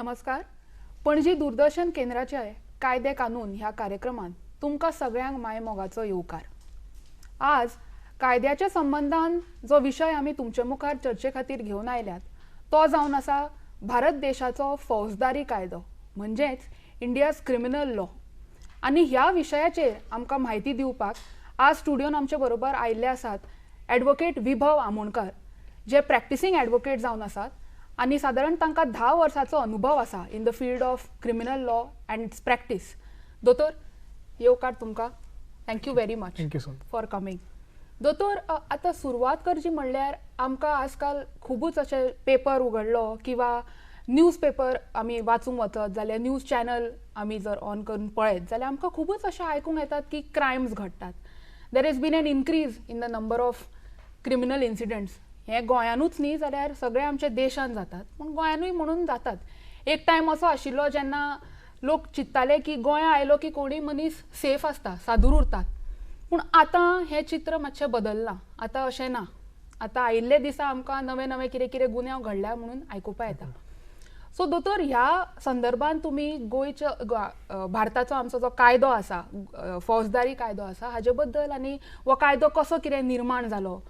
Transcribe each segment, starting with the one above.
नमस्कार. पणजी दूरदर्शन केंद्राचे कायदे कानून ह्या कार्यक्रमात तुमका सगळ्यांक मायमोगाचो येवकार. आज कायद्याच्या संबंधान जो विषय आम्ही तुमचे मुखार चर्चे खातीर घेऊन आयल्यात तो जावन आसा भारत देशाचो फौजदारी कायदो म्हणजेच इंडियाज क्रिमिनल लॉ. आणि ह्या विशयाचेर आमकां माहिती दिवपाक आज स्टुडियोन आमचे बरोबर आयिल्ले आसात ॲडव्होकेट विभव आमोणकर, जे प्रॅक्टिसिंग ॲडव्होकेट जावन आसात आणि साधारण तांकां 10 वर्सांचो अनुभव आसा in the field of criminal law and it's practice. दोतोर, येवकार तुमकां. Thank you very much for coming. दोतोर, आतां सुरवात करची म्हणल्यार आमकां आजकाल खूबच अशे पेपर उगडलो किंवा न्यूज पेपर आमी वाचूंक वचत जाल्यार न्यूज चॅनल आमी जर ऑन करून पळयत जाल्यार आमकां खूबच अशें आयकूंक येतात की क्रायम्स घडटात. There is been an increase in the number of criminal incidence. हे गोंयानूच न्ही जाल्यार सगळे आमच्या देशान जातात, पूण गोंयानूय म्हणून जातात. एक टायम असो आशिल्लो जेन्ना लोक चिंत्ताले की गोंया आयलो की कोणीय मनीस सेफ आसता, सादूर उरतात. पूण आतां हें चित्र मातशें बदललां. आतां अशें ना. आतां आयिल्ले दिसा आमकां नवे नवे कितें कितें गुन्यांव घडल्या म्हणून आयकुपा येता. सो दोतोर, ह्या संदर्भान तुमी गोंयच्या भारताचो आमचो जो कायदो आसा, फौजदारी कायदो आसा, हाजे बद्दल आनी हो कायदो कसो कितें निर्माण जालो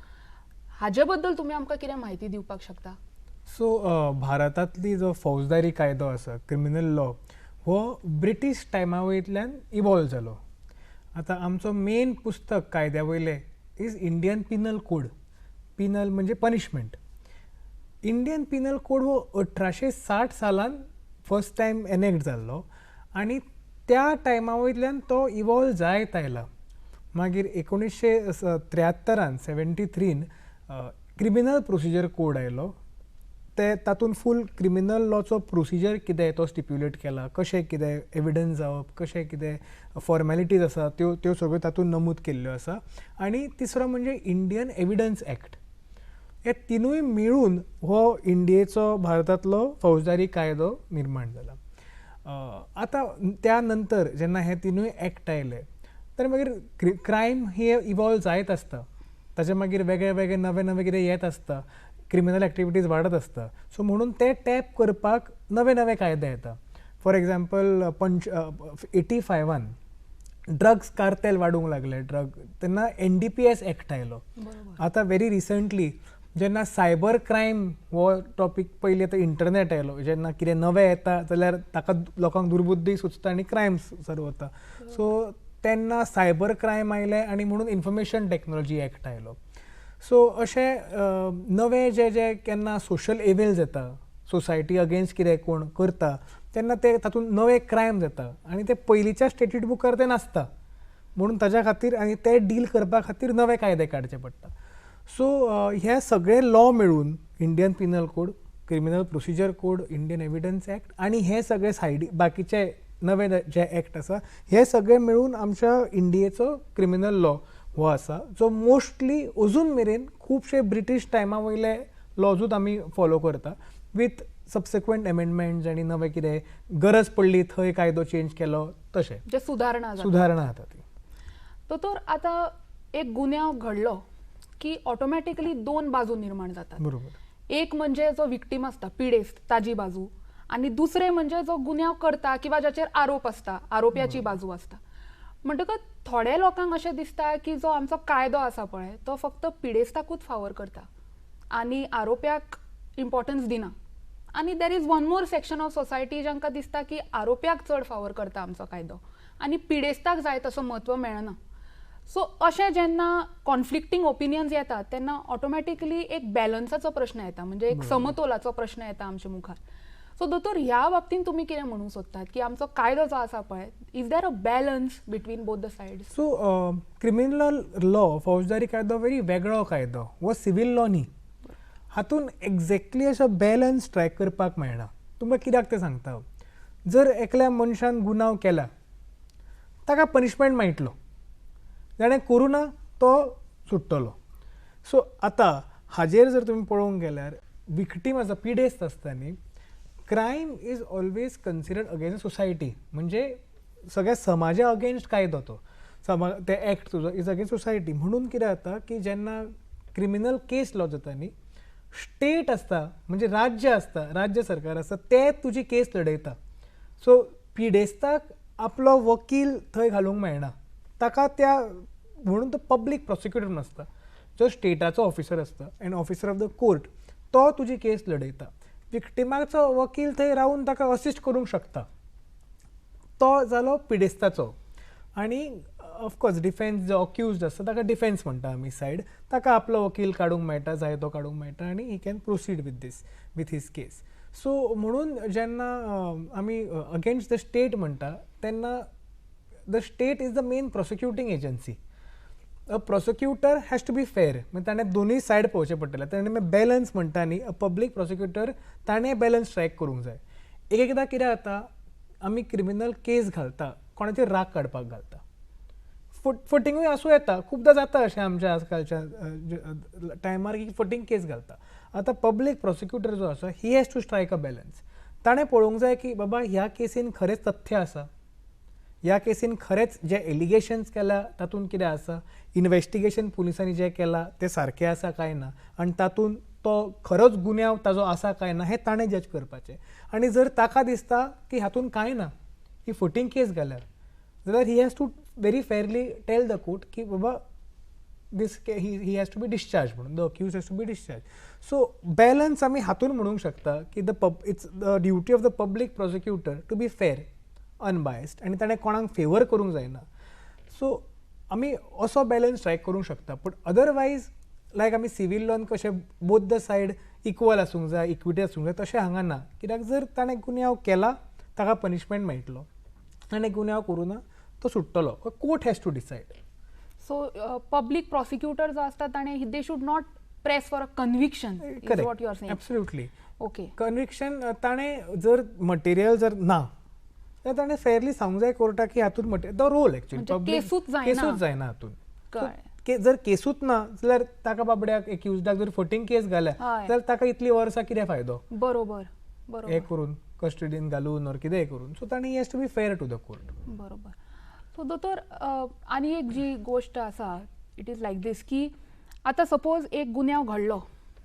हाजे बद्दल तुमी आमकां कितें म्हायती दिवपाक शकता? भारतांतली जो फौजदारी कायदो आसा, क्रिमिनल लॉ, हो ब्रिटीश टायमा वयल्यान इवॉल्व जालो. आतां आमचो मेन पुस्तक कायद्या वयले is Indian Pinal code. Pinal म्हणजे पनिशमेंट. इंडियन पिनल कोड हो 1860 सालान फर्स्ट टायम एनेक्ट जाल्लो आनी त्या टायमा वयल्यान तो इवॉल्व जायत आयला. मागीर 1973 73 क्रिमिनल प्रोसिजर कोड आयलो. तातूंत फूल क्रिमिनल लॉचो प्रोसिजर कितें तो स्टिप्युलेट केला, कशें कितें एविडन्स जावप, कशें कितें फॉर्मेलिटीज आसा त्यो सगळ्यो तातूंत नमूद केल्ल्यो आसा. आनी तिसरो म्हणजे इंडियन एविडन्स एक्ट. हे तिनूय मेळून हो इंडियेचो भारतांतलो फौजदारी कायदो निर्माण जाला. आतां त्या नंतर जेन्ना हे तिनूय एक्ट आयले तर मागीर क्रायम हे इवॉल्व जायत आसता. ताचे मागीर वेगळे वेगळे नवे नवे कितें येत आसता, क्रिमिनल एक्टिविटीज वाडत आसता. सो म्हणून ते टॅप करपाक नवे नवे कायदे येता. फॉर एग्जाम्पल 85 ड्रग्स कार्टेल वाडूंक लागले. तेन्ना NDPS एक्ट आयलो. आतां व्हेरी रिसंटली जेन्ना सायबर क्रायम हो टॉपीक पयलीं आतां इंटरनेट आयलो, जेन्ना कितें नवें येता जाल्यार ताका लोकांक दुर्बुद्धी सुचता आनी क्रायम्स चालू वता. सो तेन्ना सायबर क्रायम आयले आनी म्हणून इन्फॉर्मेशन टॅक्नोलॉजी एक्ट आयलो. सो अशें नवे जे केन्ना सोशल इव्हिल्स येता, सोसायटी अगेन्स्ट कितें कोण करता तेन्ना ते तातूंत नवे क्रायम जाता आनी ते पयलींच्या स्टॅट्यूट बुकार ते नासता. म्हणून ताच्या खातीर आनी ते डील करपा खातीर नवे कायदे काडचे पडटा. सो हे सगळे लॉ मेळून Indian Pinal code, criminal procedure code, Indian evidence act आनी हे सगळे सायडी बाकीचे नवे जे एक्ट आसा हे सगळे मेळून आमच्या इंडियेचो क्रिमिनल लॉ हो आसा, जो मोस्टली अजून मेरेन खुबशे ब्रिटीश टायमा वयले लॉजूच आमी फॉलो करता विथ सबसिक्वंट एमेंडमेंट्स आनी नवे कितें गरज पडली थंय कायदो चेंज केलो तशें जे सुधारणा जाता ती. दोतोर, आतां एक गुन्यांव घडलो की ऑटोमॅटिकली 2 बाजू निर्माण जातात. बरोबर. एक म्हणजे जो विक्टीम आसता, पिडेस्त, ताजी बाजू, आणि दुसरे म्हणजे जो गुन्यांव करता किंवा जाचेर आरोप आसता, आरोप्याची बाजू आसता. म्हणटकच थोड्या लोकांक अशें दिसता की जो आमचो कायदो आसा पळय तो फक्त पिडेस्ताकूच फावर करता आनी आरोप्याक इम्पॉर्टन्स दिना. आनी there is one more section of society जांकां दिसता की आरोप्याक चड फावर करता आमचो कायदो आनी पिडेस्ताक जाय तसो म्हत्व मेळना. सो अशें जेन्ना कॉन्फ्लिक्टींग ओपिनियन्स येतात तेन्ना ऑटोमॅटिकली एक बॅलन्साचो प्रश्न येता, म्हणजे एक समतोलाचो प्रश्न येता आमच्या मुखार. सो दोतोर, ह्या बाबतीन तुमी कितें म्हणूंक सोदतात की आमचो कायदो जो आसा पळय, is there a balance between both the sides? So criminal law, फौजदारी कायदो व्हेरी वेगळो कायदो, हो सिवील लॉ न्ही. हातून एक्झॅक्टली असो बॅलन्स ट्राय करपाक मेळना. तुमकां कित्याक तें सांगता. जर एकल्या मनशान गुन्यांव केला ताका पनिशमेंट मेळटलो, जाणें करूं ना तो सुट्टलो. सो आतां हाजेर जर तुमी पळोवंक गेल्यार विक्टीम आसा, पिडेस्त आसता न्ही, crime is always considered against society. म्हणजे सगळ्या समाजा अगेन्स्ट कायदो तो ते एक्ट तुजो इज अगेन्स्ट सोसायटी. म्हणून कितें जाता की जेन्ना क्रिमिनल केस लॉ जाता न्ही स्टेट आसता म्हणजे राज्य आसता, राज्य सरकार आसता ते तुजी केस लढयता. सो पिडेस्ताक आपलो वकील थंय घालूंक मेळना, ताका त्या म्हणून तो पब्लीक प्रॉसिक्युटर नासता, जो स्टेटाचो ऑफिसर आसता and officer of the court, तो तुजी केस लढयता. विक्टिमाचो वकील थंय रावन ताका असिस्ट करूंक शकता, तो जालो पिडेस्ताचो. आणि ऑफकोर्स डिफेन्स जो अक्यूज्ड आसता ताका डिफेन्स म्हणटा आमी सायड, ताका आपलो वकील काडूंक मेळटा, जाय तो काडूंक मेळटा आनी he can proceed with his case. So म्हणून जेन्ना आमी अगेन्स्ट द स्टेट म्हणटा तेन्ना the state is the main prosecuting agency. A prosecutor has to be fair, म्हणजे ताणें दोनूय सायड पळोवचें पडटलें. ताणें बॅलन्स म्हणटा न्ही, अ पब्लीक प्रॉसिक्युटर ताणें बॅलन्स स्ट्रायक करूंक जाय. एकदां कितें जाता, आमी क्रिमिनल केस घालता, कोणाचेर राग काडपाक घालता, फटिंगूय आसूं येता, खुबदां जाता अशें आमच्या आजकालच्या टायमार की फटींग केस घालता. आतां पब्लीक प्रॉसिक्युटर जो आसा he has to strike a balance. ताणें पळोवंक जाय की बाबा ह्या केसीन खरेंच तथ्य आसा, ह्या केसीन खरेंच जे एलिगेशन्स केल्या तातूंत कितें आसा, इन्व्हेस्टिगेशन पुलिसांनी जें केलां तें सारकें आसा काय ना, आनी तातूंत तो खरोच गुन्यांव ताजो आसा काय ना हें ताणें जज करपाचें. आनी जर ताका दिसता की हातूंत कांय ना, ही फटींग केस घाल्यार, जाल्यार he has to very fairly tell the court की बाबा this he has to be discharged म्हणून, the accused has to be discharged. So balance आमी हातून म्हणूंक शकता की it's the duty of the public prosecutor to be fair, unbiased, आनी ताणें कोणाक फेवर करूंक जायना. सो आमी असो बॅलन्स स्ट्रायक करूंक शकता. पूण अदरवायज लायक आमी सिवील लॉन कशें बोथ द सायड इक्वल आसूंक जाय, इक्विटी आसूंक जाय, तशें हांगा ना. कित्याक जर ताणें गुन्यांव केला ताका पनिशमेंट मेळटलो, ताणें गुन्यांव करूं ना तो सुट्टलो. Court has to decide. So public prosecutor जो असता ताणें they should not press for a conviction, is what you are saying. Absolutely. Okay. Conviction ताणें जर मटेरियल जर ना जाल्यार ताणें फेअरली सांगूंक जाय कोर्टाक की हातूंत मटेरियल तो रोल एक्चुअली केसूच जायना हातून. कळ्ळें. जर केसूच ना जाल्यार ताका बाबड्याक एक्युज्डाक जर फटींग केस घाल्या जाल्यार ताका इतली वर्सां कितें फायदो बरोबर हें करून, कस्टडीन घालून ऑर कितेंय करून. सो ताणें has to be fair to the court. बरोबर. सो दोतोर आनी एक जी गोष्ट आसा, इट इज लायक दीस की आतां सपोज एक गुन्यांव घडलो,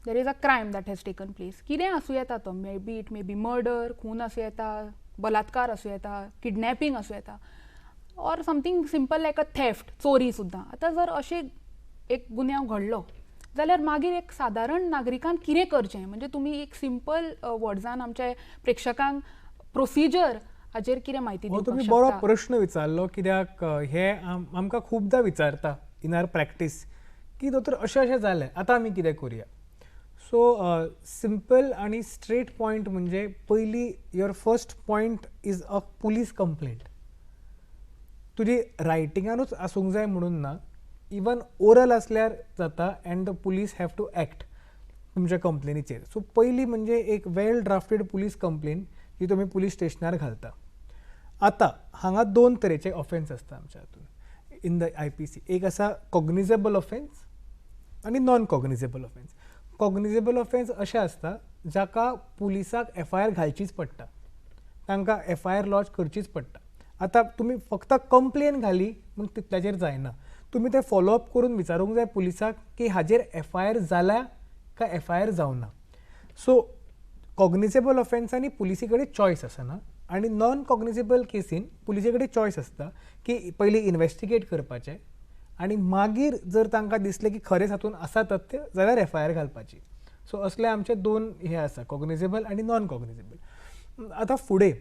there is a crime that has taken place, कितें आसूं येता तो, इट मे बी मर्डर, खून आसूं येता, बलात्कार आसूं येता, किडनॅपिंग आसूं येता, or something simple like a theft, चोरी सुद्दां. आतां जर अशें एक गुन्यांव घडलो जाल्यार मागीर एक सादारण नागरिकान कितें करचें, म्हणजे तुमी एक सिंपल वर्ड्सान आमच्या प्रेक्षकांक प्रोसिजर हाजेर कितें म्हायती दिवपाक तुम्ही शकता? बरो प्रश्न विचारलो, कित्याक हे आमकां खूबदां विचारता इन आवर प्रॅक्टीस की दोतोर अशें अशें जालें, आतां आमी कितें करुया. सो सिंपल आनी स्ट्रेट पॉयंट म्हणजे पयली your first point is a police complaint. तुजी रायटिंगानूच आसूंक जाय म्हणून ना, इवन ओरल आसल्यार जाता and the police have to act तुमच्या कंप्लेनीचेर. सो पयली म्हणजे एक वेल ड्राफ्टेड पुलीस कंप्लेन जी तुमी पुलीस स्टेशनार घालता. आतां हांगा दोन तरेचे ऑफेन्स आसता आमच्या हातून इन द IPC. एक आसा कॉग्निजेबल ऑफेन्स आनी non cognizable offence. Cognizable offence अशें आसता जाका पुलिसाक FIR घालचीच पडटा, तांकां FIR लॉन्च करचीच पडटा. आतां तुमी फक्त कंप्लेन घाली म्हूण तितल्याचेर जायना, तुमी तें फॉलोअप करून विचारूंक जाय पुलिसाक की हाजेर FIR जाल्या काय FIR जावना. सो कॉग्निजेबल ऑफेन्सांनी पुलिसी कडेन चॉयस आसना, आनी नॉन कॉग्निजेबल केसीन पुलिसे कडेन चॉयस आसता की पयलीं इन्व्हेस्टिगेट करपाचें आनी मागीर जर तांकां दिसलें की खरेंच हातून आसा तथ्य जाल्यार FIR घालपाची. सो असले आमचे दोन हे आसा, कॉग्निजेबल आनी नॉन कॉग्निजेबल. आतां फुडें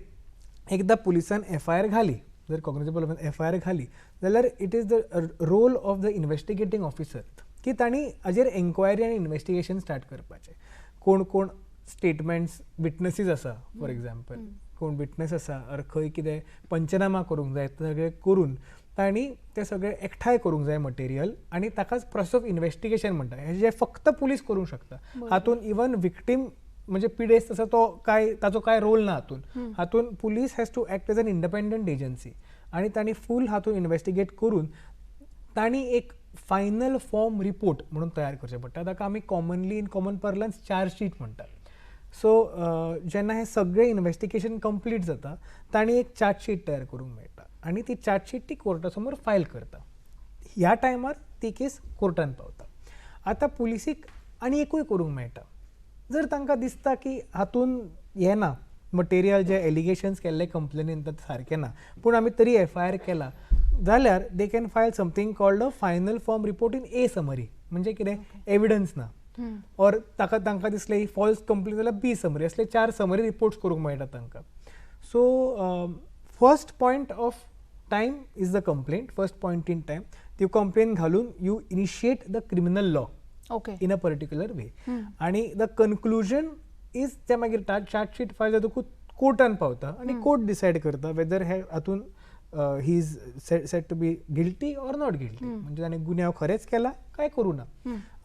एकदां पुलिसान FIR घाली, जर कॉग्निजेबल FIR घाली जाल्यार it is the role of the investigating officer की तांणी हाजेर एन्क्वायरी आनी इन्व्हेस्टिगेशन स्टार्ट करपाचें. कोण कोण स्टेटमेंट्स विटनसीस आसा, फॉर एग्जाम्पल कोण विटनस आसा और खंय कितें पंचनामा करूंक जाय तें सगळें करून तांणी तें सगळें एकठांय करूंक जाय मटेरियल, आनी ताकाच प्रोसेस ऑफ इन्व्हेस्टिगेशन म्हणटा. हें फक्त पुलीस करूंक शकता. हातून इवन विक्टीम म्हणजे पिडेस्त आसा तो ताचो काय रोल ना हातून. हातून police has to act as an independent agency, आनी तांणी फूल हातून इन्व्हेस्टिगेट करून तांणी एक फायनल फॉर्म रिपोर्ट म्हणून तयार करचें पडटा. ताका आमी कॉमनली इन कॉमन पर्लन्स चार्जशीट म्हणटात. सो जेन्ना हें सगळें इन्व्हेस्टिगेशन कंप्लीट जाता तांणी एक चार्जशीट तयार करूंक मेळटा, आनी ती चार्जशीट ती कोर्टा समोर फायल करता. ह्या टायमार ती केस कोर्टान पावता. आतां पुलिसीक आनी एकूय करूंक मेळटा जर तांकां दिसता की हातून हें ना मटेरियल जे एलिगेशन्स केल्ले कंप्लेनीन ते सारकें ना पूण आमी तरी FIR केला जाल्यार they can file something called a final form report in a summary म्हणजे कितें एविडन्स ना और तांकां दिसलें फॉल्स कंप्लेन जाल्यार B समरी असले 4 समरी रिपोर्ट्स करूंक मेळटा तांकां so first point of time is the complaint first point in time ती कंप्लेन घालून you initiate the criminal law okay in a particular way आणि द कन्क्लुजन इज ते मागीर चार्जशीट फायल जातकूच कोर्टान पावता आणि कोर्ट डिसायड करता वेदर हे हातून he is set to be guilty or not guilty म्हणजे ताणें गुन्यांव खरेंच केला काय करू ना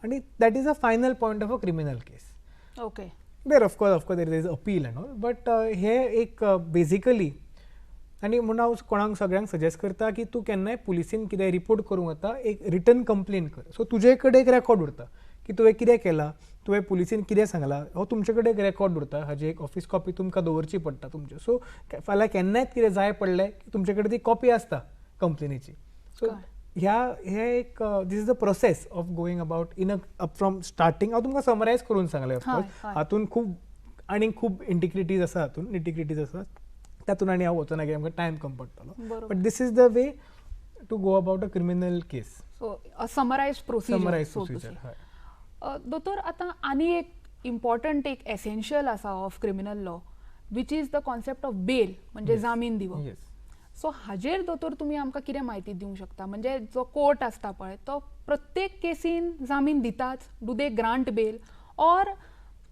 आणि that is a final point of a criminal case okay there of course there is appeal and all but हे एक बेसिकली आनी म्हणून हांव कोणाक सगळ्यांक सजेस्ट करता की तूं केन्नाय पुलिसीन कितें रिपोर्ट करूंक वता एक रिटन कंप्लेन कर सो तुजे कडेन एक रेकॉर्ड उरता की तुवें कितें केलां तुवें पुलिसीन कितें सांगलां हो तुमचे कडेन एक रेकॉर्ड उरता हाजी एक ऑफिस कॉपी तुमकां दवरची पडटा तुमचे सो फाल्यां केन्नाय कितें जाय पडलें की तुमचे कडेन ती कॉपी आसता कंप्लेनीची सो हे एक this is the process of going about in a from starting हांव तुमकां समरायज करून सांगलें ऑफकोर्स हातून खूब आनी खूब इंटिग्रिटीज आसा हातून निटिग्रिटीज आसा तातून आनी हांव वचना कित्याक आमकां टायम कमी पडटलो but this is the way to go about a criminal case so summarise summarise procedure procedure हय दोतोर आतां आनी एक इम्पॉर्टंट एक एसेन्शियल आसा of criminal law which is the concept of bail म्हणजे जामीन दिवप येस सो हाजेर दोतोर तुमी आमकां कितें म्हायती दिवंक शकता म्हणजे जो कोर्ट आसता पळय तो प्रत्येक केसीन जामीन दिताच do they grant bail or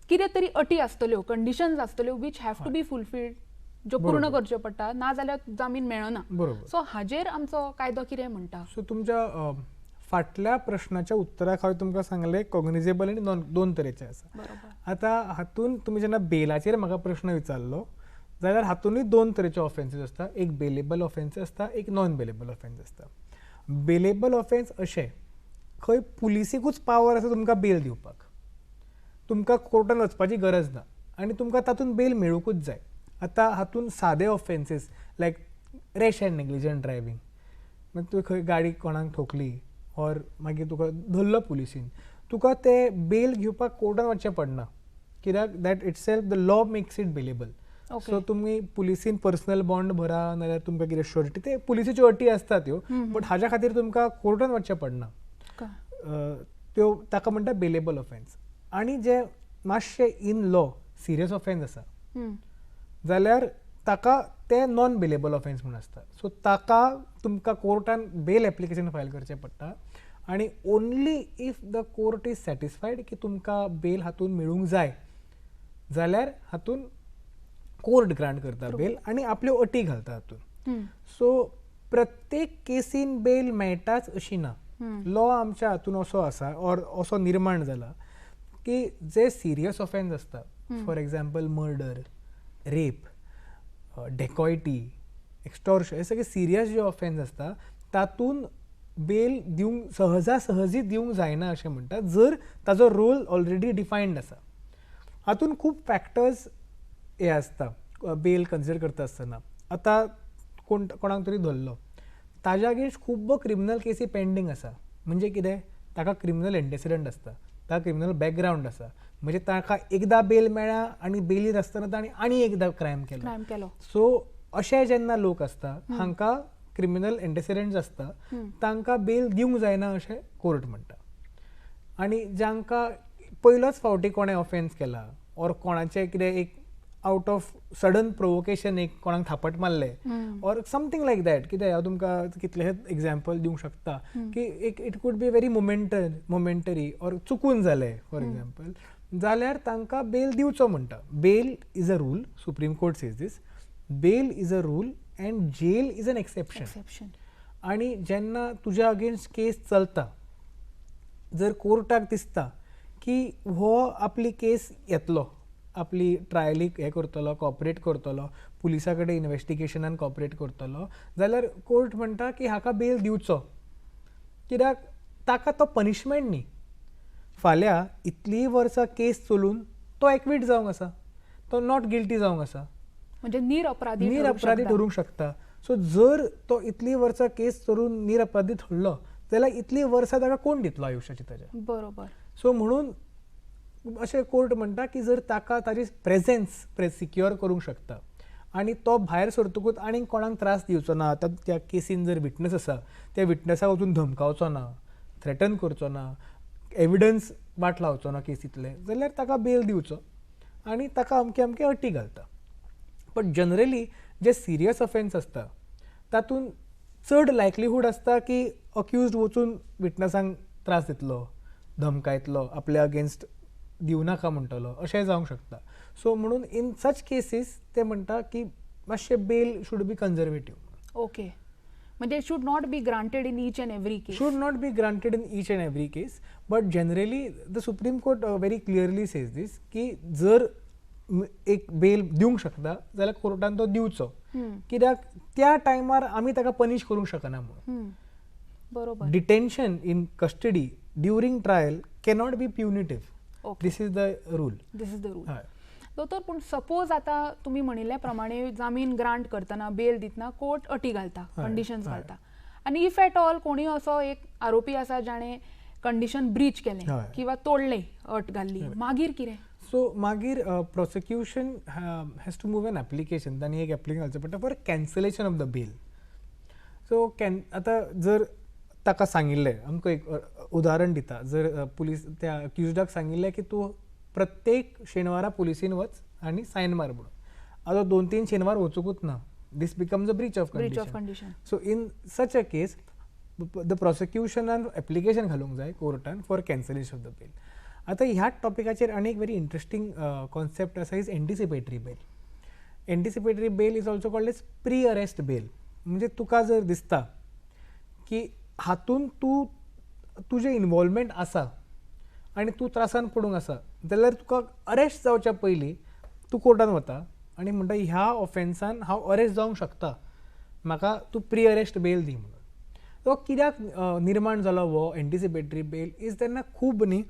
कितें तरी अटी आसतल्यो कंडिशन्स आसतल्यो which have to be fulfilled ज्यो पूर्ण करच्यो पडटा ना जाल्यार जामीन मेळना बरोबर सो हाजेर आमचो कायदो कितें म्हणटा सो तुमच्या फाटल्या प्रश्नाच्या उत्तराक हांवें तुमकां सांगलें कॉग्निजेबल आनी दोन तरेचे आसा बरोबर आतां हातून तुमी जेन्ना बेलाचेर म्हाका प्रश्न विचारलो जाल्यार हातूनय दोन तरेचे ऑफेन्सीस आसता एक बेलेबल ऑफेन्स आसता एक नॉन बेलेबल ऑफेन्स आसता बेलेबल ऑफेन्स अशें खंय पुलिसेकूच पावर आसा तुमकां बेल दिवपाक तुमकां कोर्टान वचपाची गरज ना आनी तुमकां तातूंत बेल मेळूंकूच जाय आतां हातून सादे ऑफेन्सीस लायक रॅश एंड नेग्लिजंट ड्रायव्हिंग मागीर तुवें खंय गाडी कोणाक ठोकली ऑर मागीर तुका धरलो पुलिसीन तुका ते बेल घेवपाक कोर्टान वचचें पडना कित्याक that it self the law makes it bailable so तुमी पुलिसीन पर्सनल बॉन्ड भरा नाल्यार तुमकां कितें शुअरिटी ते पुलिसीच्यो अटी आसतात ह्यो बट हाज्या खातीर तुमकां कोर्टान वचचें पडना त्यो ताका म्हणटा बेलेबल ऑफेन्स आनी जे मातशे इन लॉ सिरियस ऑफेन्स आसा जाल्यार ताका ते नॉन बेलेबल ऑफेन्स म्हणून आसता सो ताका तुमकां कोर्टान बेल एप्लिकेशन फायल करचें पडटा आनी only if the court is satisfied की तुमकां बेल हातून मेळूंक जाय जाल्यार हातून कोर्ट ग्रांट करता बेल आनी आपल्यो अटी घालता हातून सो प्रत्येक केसीन बेल मेळटाच अशी ना लॉ आमच्या हातून असो आसा ऑर असो निर्माण जाला की जे सिरियस ऑफेन्स आसता for example murder rape dacoity extortion हे सगळे सिरियस जे ऑफेन्स आसता तातून बेल दिवंक सहजासहजी दिवंक जायना अशें म्हणटा जर ताजो रोल ऑलरेडी डिफायन्ड आसा हातून खूब फॅक्टर्स हे आसता बेल कन्सिडर करता आसतना आतां कोणाक तरी धरलो ताज्या अगेन्स्ट खूब क्रिमिनल केसी पेंडींग आसा म्हणजे कितें ताका क्रिमिनल एंटेसिडंट आसता ताका क्रिमिनल बॅकग्रावंड आसा म्हणजे ताका एकदां बेल मेळ्ळा आनी बेलीर आसतना ताणें आनी एकदां क्रायम केलो सो अशे जेन्ना लोक आसता हांकां क्रिमिनल एंटेसिडंट्स आसता तांकां बेल दिवंक जायना अशें कोर्ट म्हणटा आनी जांकां पयलोच फावटी कोणें ऑफेन्स केला ऑर कोणाचें कितें एक आउट ऑफ सडन प्रोवोकेशन एक कोणाक थापट मारले ऑर समथींग लायक दॅट कितें हांव तुमकां कितलेशेच एग्जाम्पल दिवंक शकता की एक it could be very momentary or चुकून जालें फॉर एग्जाम्पल जाल्यार तांकां बेल दिवचो म्हणटा bail is a rule Supreme Court says this bail is a rule and jail is an exception आनी जेन्ना तुज्या अगेन्स्ट केस चलता जर कोर्टाक दिसता की हो आपली केस येतलो आपली ट्रायलीक हे करतलो कॉपरेट करतलो पुलिसा कडेन इन्वेस्टिगेशनान कॉपरेट करतलो जाल्यार कोर्ट म्हणटा की हाका बेल दिवचो कित्याक ताका तो पनिशमेंट न्ही फाल्यां इतलीं वर्सां केस चलून तो एक्वीट जावंक आसा तो नॉट गिल्टी जावंक आसा म्हणजे निरअपराधी ठरूंक शकता सो जर तो इतलीं वर्सां केस चलून निरअपराधी ठरलो जाल्यार इतलीं वर्सां ताका कोण दितलो आयुश्याची ताच्या बरोबर सो म्हणून अशें कोर्ट म्हणटा की जर ताका ताजी प्रेझेन्स सिक्युअर करूंक शकता आनी तो भायर सरतकूच आनीक कोणाक त्रास दिवचो ना. आतां त्या केसीन जर विटनस आसा त्या विटनसाक वचून धमकावचो ना, थ्रेटन करचो ना, एविडन्स वाट लावचो ना केसींतले, जाल्यार ताका बेल दिवचो आनी ताका अमके अमके अटी घालता. बट जनरली जे सिरियस ऑफेन्स आसता तातूंत चड लायकलीहूड आसता की अक्यूज्ड वचून विटनसांक त्रास दितलो, धमकायतलो, आपल्या अगेन्स्ट दिवनाका म्हणटलो, अशें जावंक शकता. सो म्हणून इन सच केसीस ते म्हणटा की मातशें बेल शूड बी कन्झर्वेटीव. ओके, म्हणजे should not be granted in each and every case. should not be granted in each and every case, but generally the Supreme Court very clearly says this की जर एक bell दिवंक शकता जाल्यार कोर्टान तो दिवचो, कित्याक त्या टायमार आमी ताका पनीश करूंक शकना म्हणून. बरोबर. Detention in custody during trial cannot be punitive. Okay, this is the rule. This is the rule. हय. दोतोर, पूण सपोज आता तुम्ही म्हणिल्ल्या प्रमाणे जामीन ग्रांट करतना बेल दितना कोर्ट अटी घालता, हय, कंडिशन्स हय. घालता, आनी इफ एट ऑल कोणी असो एक आरोपी आसा जाणे कंडिशन ब्रीच केलें हय. किंवा तोडलें, अट घाल्ली, मागीर कितें? सो मागीर prosecution has to move an application. तांणी एक एप्लिकेशन घालचें पडटा for cancellation of the bail. So आतां जर ताका सांगिल्लें, आमकां एक उदाहरण दिता, जर पुलीस त्या अक्युज्डाक सांगिल्लें की तूं प्रत्येक शेनवारा पुलिसीन वच आनी सायन मार म्हणून, आतां 2-3 शेनवार वचूंकूच ना, this becomes a breach of breach of condition. Condition. So in such a case the प्रोसिक्युशनान एप्लिकेशन घालूंक जाय कोर्टान for cancellation of the bail. आतां ह्याच टॉपिकाचेर आनी एक व्हेरी इंटरेस्टिंग कॉन्सेप्ट आसा, is anticipatory bail. Anticipatory bail is also called as pre arrest bail. म्हणजे तुका जर दिसता की हातून तुजें इन्वॉल्वमेंट आसा आनी तूं त्रासान पडूंक आसा, जाल्यार तुका अरेस्ट जावच्या पयलीं तूं कोर्टान वता आनी म्हणटा ह्या ऑफेन्सान हांव अरेस्ट जावंक शकता, म्हाका तूं प्री अरेस्ट बेल दी म्हणून. तो कित्याक निर्माण जालो हो एंटिसिपेटरी बेल, इज तेन्ना खूब न्ही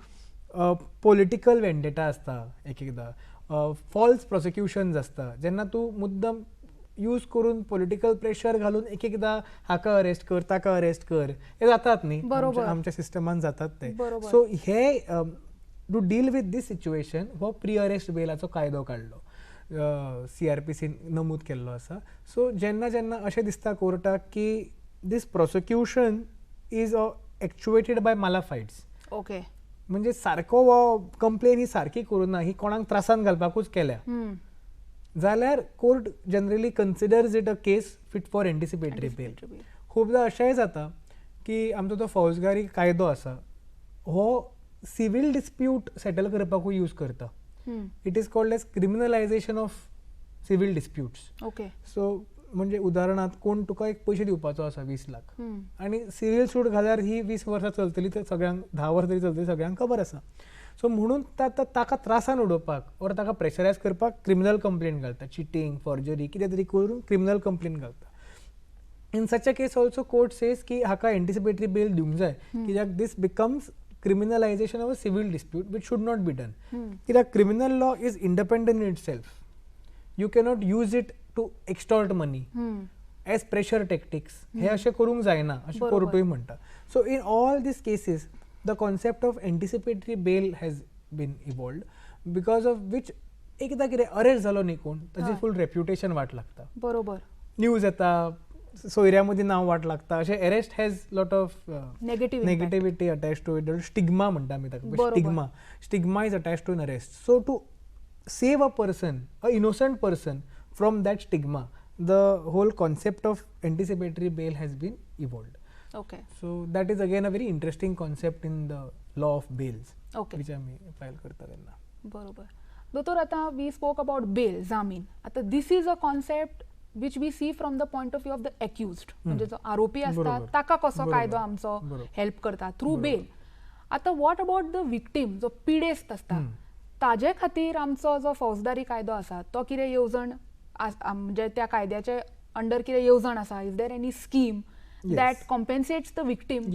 पॉलिटिकल वेंडेटा आसता, एक एकदां फॉल्स प्रोसिक्युशन्स आसता, जेन्ना तूं मुद्दम यूज करून पॉलिटिकल प्रेशर घालून एक एकदां हाका अरेस्ट कर, ताका अरेस्ट कर, हे जातात न्ही, बरोबर. आमच्या सिस्टमान जातात ते. बरोबर. सो हे to deal with this situation हो प्री अरेस्ट बेलाचो कायदो काडलो, CRPCन नमूद केल्लो आसा. सो जेन्ना जेन्ना अशें दिसता कोर्टाक की this prosecution is actuated by malafides, okay. म्हणजे सारको हो कंप्लेन ही सारकी करूं ना, ही कोणाक त्रासान घालपाकूच केल्या, जाल्यार court generally considers it a case fit for anticipatory bail. खूबदां अशेंय जाता की आमचो जो फौजदारी कायदो आसा हो सिवील डिस्प्यूट सेटल करपाकूय यूज करता. It is called as criminalisation of civil disputes. Okay. So म्हणजे उदाहरणार्थ कोण तुका एक पयशे दिवपाचो आसा 20 लाख आनी सिवील सूट घाल्यार ही 20 वर्सां चलतली, तर सगळ्यांक 10 वर्सां तरी चलतली, सगळ्यांक खबर आसा. सो म्हणून ताका त्रासान उडोवपाक ओर ताका प्रेशरायज करपाक क्रिमिनल कंप्लेंट घालता, चिटींग, फॉर्जरी, कितें तरी करून क्रिमिनल कंप्लेंट घालता. In such a case also court says की हाका एंटिसिपेटरी बेल दिवंक जाय, कित्याक दीस becomes criminalization of a civil dispute, which should not be done. कित्याक criminal law is independent in itself. You cannot use it to extort money as pressure tactics. हे अशें करूंक जायना अशें कोर्टूय म्हणटा. So in all these cases the concept of anticipatory bail has been evolved, because of which एकदा कितें arrest जालो न्ही कोण, ताची फूल रेप्युटेशन वाट लागता, बरोबर. न्यूज येता, सोयऱ्या मदीं नांव वाट लागता, अशें arrest has lot of negativity attach to it. Stigma म्हणटा आमी ताका, stigma is attach to an arrest. So to save a person, a innocent person from that stigma, the whole concept of anticipatory bail has been evolved. Okay. So that is again a very interesting concept in the law of bails, okay. Which आमी file करता तेन्ना. बरोबर. दोतोर, आता we spoke about bail, जामीन. आता this is a concept which we see from the point of view of the accused, म्हणजे जो आरोपी असता ताका कसो कायदो आमचो हेल्प करता थ्रू बेल. आता व्हॉट अबाउट द विक्टीम, जो पिडेस्त असता, ताजे खातीर आमचो जो फौजदारी कायदो आसा तो कितें येवजण, म्हणजे त्या कायद्याचे अंडर कितें येवजण आसा? Is there any scheme that compensates the victim?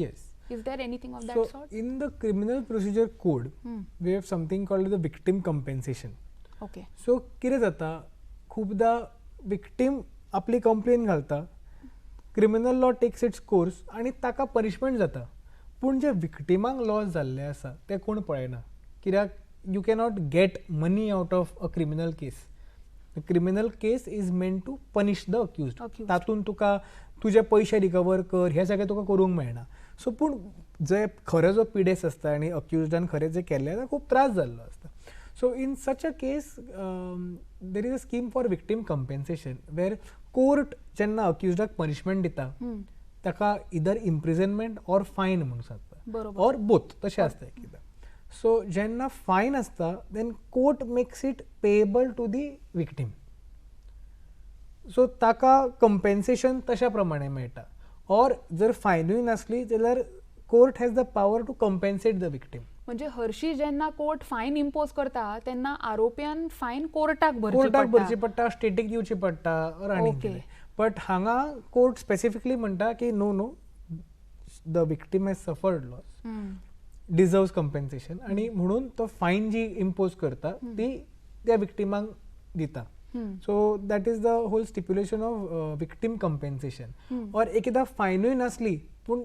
Is there anything of that sort? So in the criminal procedure code we have something called the victim compensation. Okay. So कितें जाता, खूबदा विक्टीम आपली complain घालता, criminal law text its course आनी ताका punishment जाता, पूण जे विक्टिमांक loss जाल्ले आसा ते कोण पळयना, कित्याक you cannot get money out of a criminal case. The criminal case is meant to punish the accused. तातून तुका तुझे पैसे रिकवर कर हे सगळें तुका करूंक मेळना. सो पूण जे खरो जो पिडेस्त आसता आनी अक्युज्डान खरें जे केल्लें ताका खूब त्रास जाल्लो आसता. So in such a case, there is a scheme for victim compensation where court जेन्ना अक्युज्डाक पनिशमेंट दिता ताका इधर इम्प्रिजनमेंट और फायन म्हणून सांगता और बोथ तशें आसता एकदां. सो जेन्ना फायन आसता then court makes it payable to the victim. So ताका कंपेन्सेशन तशा प्रमाणे मेळटा. और जर फायनूय नासली जाल्यार court has the power to compensate the victim. म्हणजे हरशी जेन्ना कोर्ट फायन इम्पोज करता तेन्ना आरोप्यान फायन कोर्टाक भरची पडटा, स्टेटीक दिवची पडटा और आनी कितें. बट हांगा कोर्ट स्पेसिफिकली म्हणटा की know the victim has suffered loss, deserves compensation, आणि म्हणून तो फायन जी इम्पोज करता ती त्या विक्टिमाक दिता. So that is the whole stipulation of victim compensation. और एकदा फायनूय नासली पूण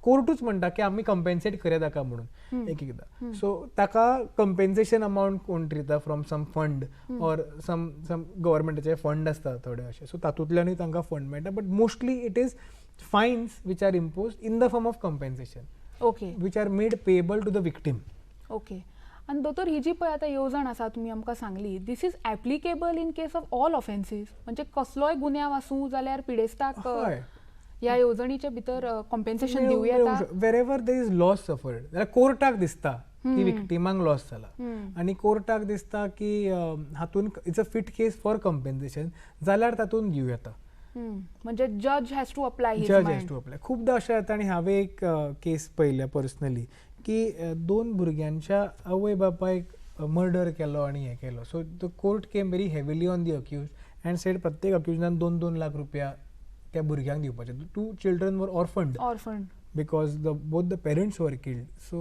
कोर्टूच म्हणटा की आमी कंपेन्सेट करया ताका म्हणून एकदा. सो ताका कंपेन्सेशन अमावंट कोण दिता फ्रॉम सम फंड और सम गव्हर्मेंटाचे फंड आसता थोडे अशे. सो तातूंतल्यानूय तांकां फंड मेळटा. But mostly it is fines which are impose in the form of compensation, okay, which are made payable to the victim. Okay. आणि दोतोर ही जी पळय आतां येवजण आसा तुमी आमकां सांगली, this is applicable in case of all offences. म्हणजे कसलोय गुन्यांव आसूं जाल्यार पिडेस्ताक ह्या येवजणीचे भितर कॉम्पेन्सेशन दिवं येता. Wherever there is loss suffered जाल्यार कोर्टाक दिसता की विक्टिमांक लॉस जाला आनी कोर्टाक दिसता की हातून it's a fit case for compensation जाल्यार तातूंत दिवं येता. म्हणजे जज हॅज टू अप्लाय. खूबदां अशें जाता. आनी हांवें एक केस पळयल्या पर्सनली की दोन भुरग्यांच्या आवय बापायक मर्डर केलो आनी हें केलो. So the court came very heavily on the accused and said प्रत्येक अक्युजडान 2-2 लाख रुपया त्या भुरग्यांक दिवपाचे. 2 children वर ऑर्फन्ड because both the parents were killed. So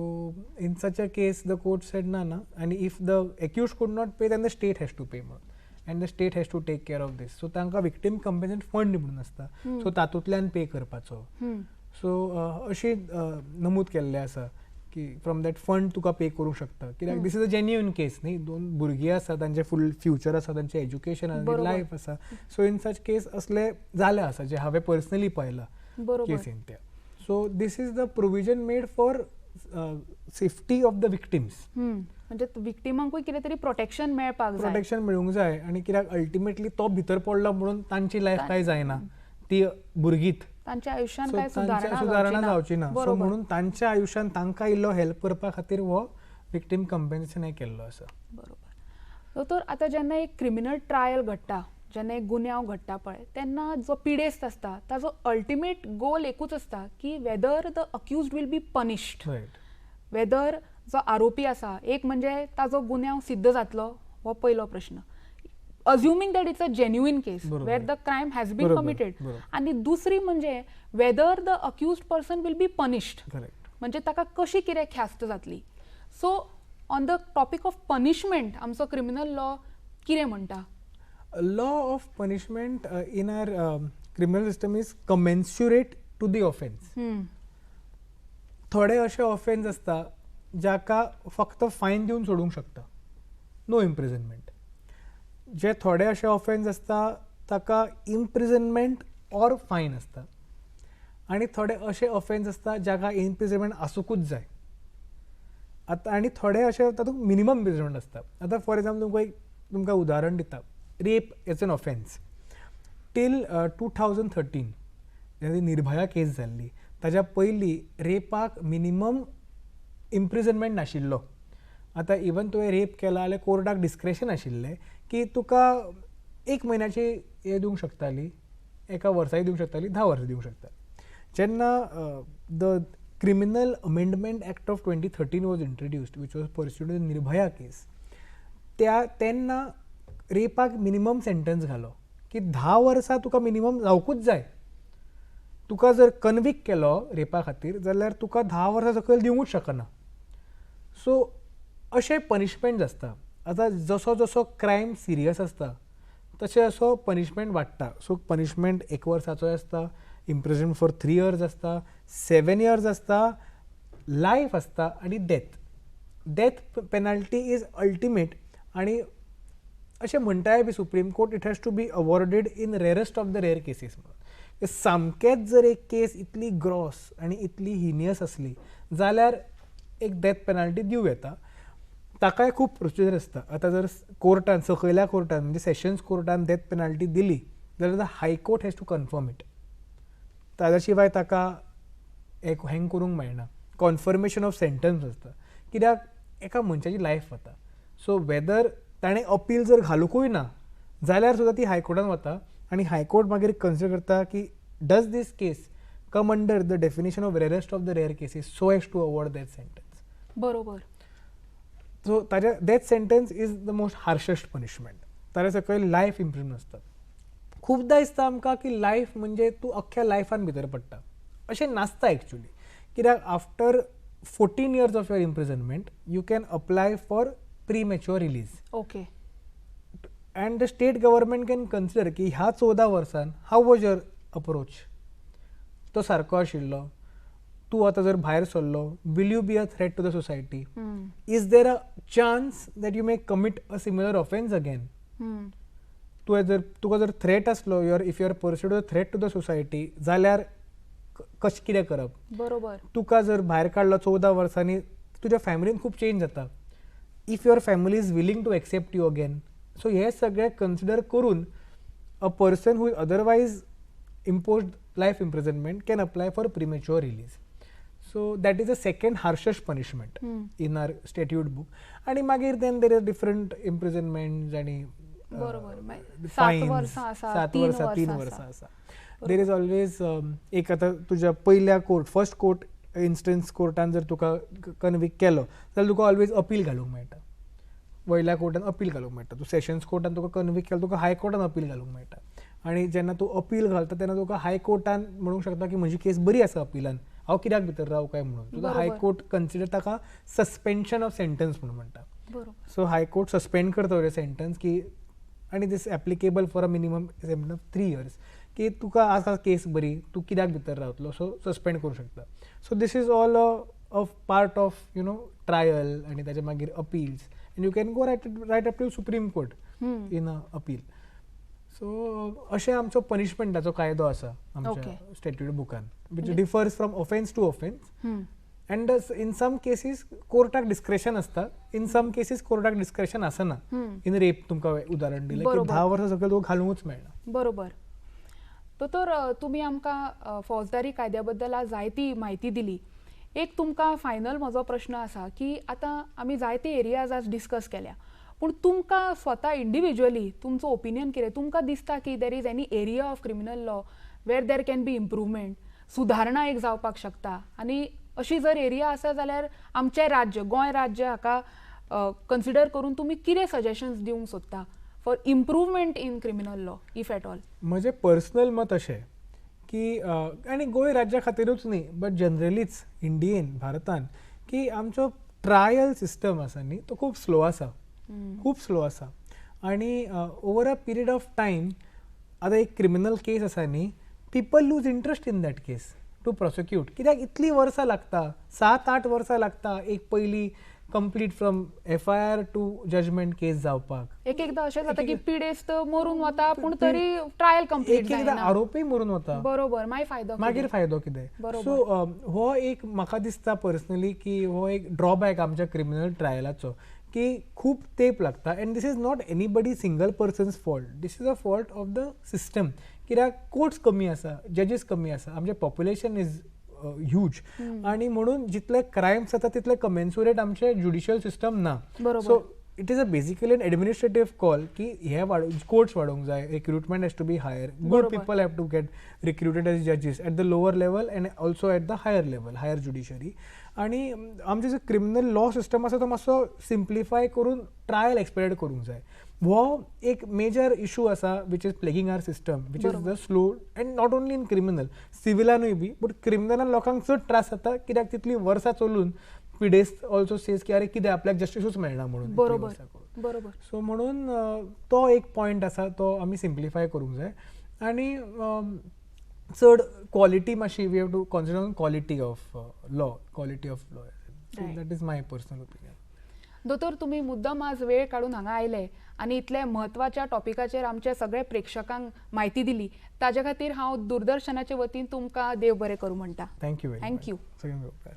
in such a case the court said na, and if the accused could not pay then the state has to pay more and the state has to take care of this. So तांकां victim compensation fund म्हणून आसता. So तातूंतल्यान पे करपाचो. So अशी नमूद केल्लें आसा की फ्रॉम दॅट फंड तुका पे करूंक शकता. कित्याक दीस इज अ जेन्युइन केस न्ही. 2 भुरगीं आसा, तांचें फूल फ्युचर आसा, तांचें एज्युकेशन आसा, लायफ आसा. सो इन सच केस असले जाले आसा जे हांवें पर्सनली पळयलां केसीन त्या. So this is the provision made for safety of the victims. म्हणजे विक्टिमांकूय कितें तरी प्रोटेक्शन मेळपाक जाय. प्रोटेक्शन मेळूंक जाय. आनी कित्याक अल्टिमेटली तो भितर पडलो म्हणून तांची लायफ काय जायना, ती भुरगींच तांच्या आयुश्यान काय सुदारणा जावची ना. सो म्हणून तांच्या आयुश्यान तांकां इल्लो हेल्प करपा खातीर हो विक्टीम कंपेन्सेशन हे केल्लो आसा. बरोबर. दोतोर आतां जेन्ना एक क्रिमिनल ट्रायल घडटा, जेन्ना एक गुन्यांव घडटा पळय, तेन्ना जो पिडेस्त आसता ताजो अल्टिमेट गोल एकूच आसता की whether the accused will be punished, whether जो आरोपी आसा, एक म्हणजे ताजो गुन्यांव सिद्ध जातलो हो पयलो प्रश्न. assuming that it's a genuine case where the crime has been committed, आणि दुसरी म्हणजे whether the accused person will be punished, म्हणजे ताका कशी कितें ख्यास्त जातली. So on the topic of punishment आमचो क्रिमिनल लॉ कितें म्हणटा? Law of punishment in our criminal system is commensurate to the offence. थोडे अशे ऑफेन्स आसता जाका फक्त फायन दिवन सोडूंक शकता, नो इम्प्रिजनमेंट. जे थोडे अशे ऑफेन्स आसता ताका इम्प्रिजनमेंट ऑर फायन आसता, आनी थोडे अशे ऑफेन्स आसता जाका इम्प्रिजनमेंट आसूंकूच जाय. आतां आनी थोडे अशे तातूंत मिनिमम इम्प्रिजनमेंट आसता. आतां फॉर एग्जाम्पल तुमकां उदाहरण दिता. Rape is an offence. Till 2013 जेन्ना निर्भया केस जाल्ली ताच्या पयलीं रेपाक मिनिमम इम्प्रिजनमेंट नाशिल्लो. आतां इवन तुवें रेप केला जाल्यार कोर्टाक डिस्क्रेशन आशिल्लें की तुका 1 म्हयन्याची हे दिवंक शकताली, 1 वर्साय दिवंक शकताली, 10 वर्सां दिवंक शकता. जेन्ना the criminal amendment act of 2013 was introduced which was pursued in Nirbhaya case, तेन्ना रेपाक मिनिमम सेंटन्स घालो की 10 वर्सां तुका मिनिमम जावकूच जाय. तुका जर कन्विक्ट केलो रेपा खातीर जाल्यार तुका 10 वर्सां सकयल दिवंकूच शकना. सो अशे पनिशमेंट आसता. आतां जसो जसो क्रायम सिरियस आसता तशें असो पनिशमेंट वाडटा. सो पनिशमेंट 1 वर्साचोय आसता, इम्प्रिजनमेंट फॉर 3 years आसता, 7 years आसता, लायफ आसता आनी death. Death penalty is ultimate आणि अशें म्हणटाय बी supreme court it has to be awarded in rarest of the rare cases म्हणून. सामकेच जर एक केस इतली ग्रॉस आनी इतली हिनियस असली जाल्यार एक डेथ पेनल्टी दिवं येता. ताकाय खूब प्रोसिजर आसता. आतां जर कोर्टान सकयल्या कोर्टान म्हणजे सेशन्स कोर्टान डेथ पेनल्टी दिली जाल्यार the high court has to confirm it. ताज्या शिवाय ताका एक हेंग करूंक मेळना. कॉन्फर्मेशन ऑफ सेंटन्स आसता कित्याक एका मनशाची लायफ वता. सो वेदर ताणें अपील जर घालूंकूय ना जाल्यार सुद्दां ती हायकोर्टान वता आनी हायकोर्ट मागीर कन्सिडर करता की does this case come under the definition of rarest of the rare cases so as to award death sentence. बरोबर. सो ताज्या death sentence is the most harshest punishment. ताज्या सकयल लायफ इम्प्रिजन आसता. खूबदां दिसता आमकां की लायफ म्हणजे तूं अख्ख्या लायफान भितर पडटा. अशें नासता एक्चुली. कित्याक after 14 years of your imprisonment you can apply for premature release. Okay. And the state government can consider की ह्या 14 वर्सान हाव वॉज युअर अप्रोच. तो सारको आशिल्लो. तूं आतां जर भायर सरलो will you be a threat to the society. Is there a chance that you may commit a similar offence again. तुका जर थ्रेट आसलो if you are perceived a threat to the society जाल्यार कशें कितें करप. बरोबर. तुका जर भायर काडलो 14 वर्सांनी तुज्या फॅमिलीन खूब चेंज जाता. If your family is willing to accept you again. So हे सगळें कन्सिडर करून a person who is otherwise imposed life imprisonment can apply for premature release. So that is the second harshest punishment in our statute book. आनी मागीर then there are different imprisonments आनी बरोबर. 7 finance. वर्सां आसा, 7 3 वर्सां 3 वर्सां वर्सां आसा. देर इज ऑलवेज एक आतां तुज्या पयल्या कोर्ट फर्स्ट कोर्ट इन्स्टन्स कोर्टान जर तुका कन्विक्ट केलो जाल्यार तुका ऑलवेज अपील घालूंक मेळटा. वयल्या कोर्टान अपील घालूंक मेळटा. तूं सेशन्स कोर्टान तुका कन्विक्ट केलो तुका हायकोर्टान अपील घालूंक मेळटा. आनी जेन्ना तूं अपील घालता तेन्ना तुका हायकोर्टान म्हणूंक शकता की म्हजी केस बरी आसा अपीलान हांव कित्याक भितर रावूं काय म्हणून. तुका हायकोर्ट कन्सिडर ताका सस्पेन्शन ऑफ सेंटन्स म्हणून म्हणटा. बरोबर. सो हायकोर्ट सस्पेंड करता सेंटन्स की आनी this applicable for a minimum 3 years की तुका आसा केस बरी तूं कित्याक भितर रावतलो सो सस्पेंड करूं शकता. So this is all a part of trial आनी ताचे मागीर appeals and you can go right up to supreme court in a appeal. So अशें आमचो पनिशमेंटाचो कायदो आसा आमच्या स्टॅट्यूट बुकान which differs from offence to offence. And in some cases कोर्टाक डिस्क्रेशन आसता. इन सम केसीस कोर्टाक डिस्क्रेशन आसना. इन रेप तुमकां उदाहरण दिलें की 10 वर्सां सकयल तुका घालूंकूच मेळना. बरोबर. तर तुमी आमकां फौजदारी कायद्या बद्दल आज जायती म्हायती दिली. एक तुमकां फायनल म्हजो प्रश्न आसा की आतां आमी जायते एरियाज आज डिस्कस केल्या पूण तुमकां स्वता इंडिविज्युअली तुमचो ओपिनियन कितें. तुमकां दिसता की there is any area of criminal law where there can be improvement सुदारणा एक जावपाक शकता आनी अशी जर एरिया आसा जाल्यार आमचें राज्य गोंय राज्य हाका कन्सिडर करून तुमी कितें सजेशन्स दिवंक सोदता for improvement in criminal law if at all. म्हजें पर्सनल मत अशें की आनी गोंय राज्या खातीरूच न्ही बट जनरलीच इंडियेन भारतान की आमचो ट्रायल सिस्टम आसा न्ही तो खूब स्लो आसा. खूब स्लो आसा. आनी over a period of time आतां एक क्रिमिनल केस आसा न्ही people lose interest in that case to prosecute. कित्याक इतली वर्सां लागता 7-8 वर्सां लागता एक पयली complete from FIR to judgment case जावपाक. एकदा अशें जाता की पिडेस्त मरून वता पूण तरी ट्रायल कंप्लीट एकदा आरोपी मरून वता. बरोबर. मागीर फायदो कितें. सो हो एक म्हाका दिसता पर्सनली की हो एक ड्रॉबॅक आमच्या क्रिमिनल ट्रायलाचो की खूब तेंप लागता. And this is not anybody single person's fault. This is a fault of the system. कित्याक कोर्ट्स कमी आसा जजीस कमी आसा आमचें पॉप्युलेशन इज ह्यूज आनी म्हणून जितले क्रायम्स जाता तितले कमेन्सुरेट आमचें ज्युडिशियल सिस्टम ना. So it is a basically an administrative call की हे कोर्ट्स वाडोवंक जाय. Recruitment has to be higher. Good people have to get recruited as जजीस at the lower level and also at the higher level higher judiciary. आनी आमचें जो criminal law system आसा तो मातसो सिम्प्लिफाय करून ट्रायल एक्सपेक्टेड करूंक जाय. हो एक मेजर इशू आसा which is plaguing our system which is the slow and not only in criminal सिविलानूय बी बट क्रिमिनलान लोकांक चड त्रास जाता कित्याक तितली वर्सां चलून पिडेस्त ऑल्सो सेज की अरे कितें आपल्याक जस्टिसूच मेळना म्हणून. बरोबर. सो म्हणून तो एक पॉयंट आसा तो आमी सिम्प्लिफाय करूंक जाय. आनी चड क्वॉलिटी मातशी we have to consider on quality of law. That is my personal opinion. दोतोर तुम्ही मुद्दाम आज वेळ काढून हांगा आयले आणि इतले म्हत्वाच्या टॉपिकाचेर आमच्या सगळे प्रेक्षकांक म्हायती दिली ताजे खातीर हांव दूरदर्शनाचे वतीन तुमकां देव बरें करूं म्हणटा. Thank you Thank you. सगळ्यांक उपकार.